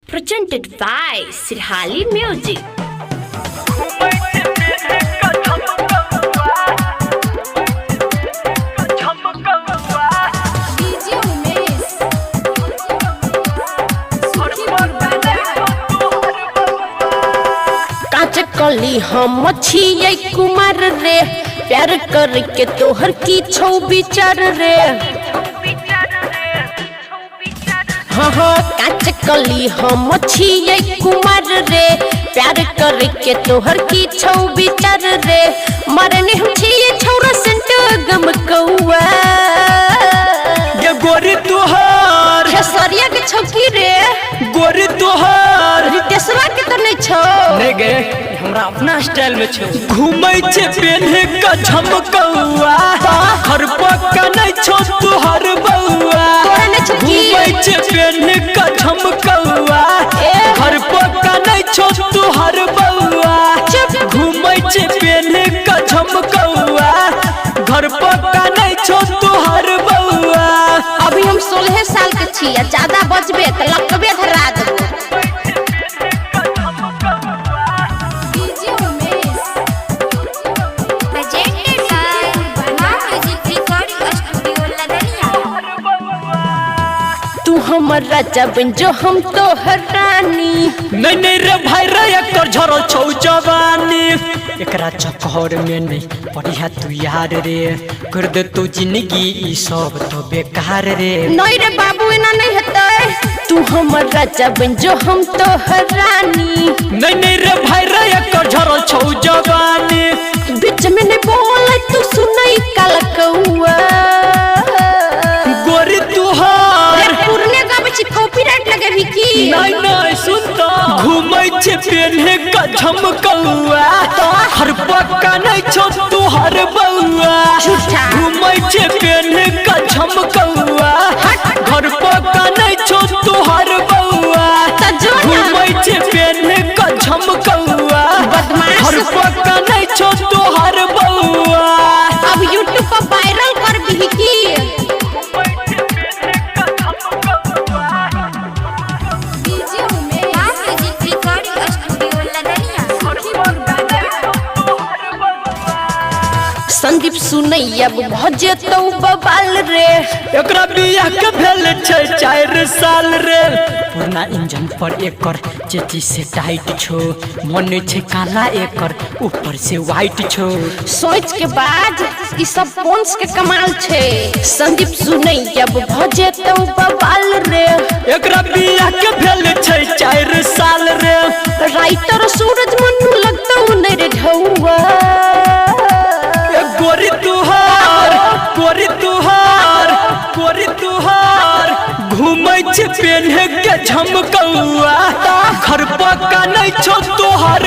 Presented by Sirhali Music. कली हम छियै कुमार रे प्यार करके तोहर की छौ विचार रे हाँ हाँ काच कली हम छियै कुमार रे प्यार करके तोहर की छौ विचार रे मरने हम छियै छौरा संत गम कौआ ये गोरी तोहर खेसरिया के छौकी रे गोरी तोहर रितेशवा के तो नहीं छौ नहीं गे हमरा अपना स्टाइल में छौ घूमै छे पेन्हे का झमकौआ हर पक्का नहीं छौ तोहर बौआ घूमै छे पेन्हे का झमकौआ हर पक्का नहीं छौ तोहर बौआ घूमै छे पेन्हे का झमकौआ घर पक्का नहीं छौ तोहर बौआ अभी हम 16 साल के छियै ज्यादा बचबे त लकबे धरा देबो हमर राजा बन जो हम तो हरानी नहीं रे भाई रे एकर झरल छौ जवानी एकरा चक्कर में नहीं पड़िया तू यार रे कर दे तू जिंदगी ई सब तो बेकार रे नहीं रे बाबू एना नहीं हेतै तू हमर राजा बन जो हम तो हरानी नहीं रे भाई रे एकर झरल छौ जवानी बीच में नहीं बोल तू सुनई काला कौआ गोरी तुहार पुरने गावे छी कॉपीराइट लगे भी की नहीं सुन तो घूमै छे पेन्हे का झमकौआ हर पक्का नहीं छौ तोहर बौआ घूमै छे पेन्हे का झमकौआ घर पक्का नहीं छौ तोहर बौआ घूमै छे पेन्हे का झमकौआ घर पक्का नहीं छौ तोहर बौआ अब YouTube पर वायरल कर भी की संदीप सुनैया भजे तो बवाल रे एकरा बियाह के भेल छै 4 साल रे पुरना इंजन पर एकर चेची से टाइट छो मन छै काला एकर ऊपर से व्हाइट छो सोच के बाद ई सब पोंस के कमाल छे संदीप सुनैया भजे तो बवाल रे एकरा बियाह के भेल छै 4 साल रे राइटर सूरज मन्नू लगतौ नै रे ढौआ गोरी तुहार गोरी तुहार गोरी तुहार घूमै छे पेन्हे के झमकौआ घर पक्का नहीं छौ तोहर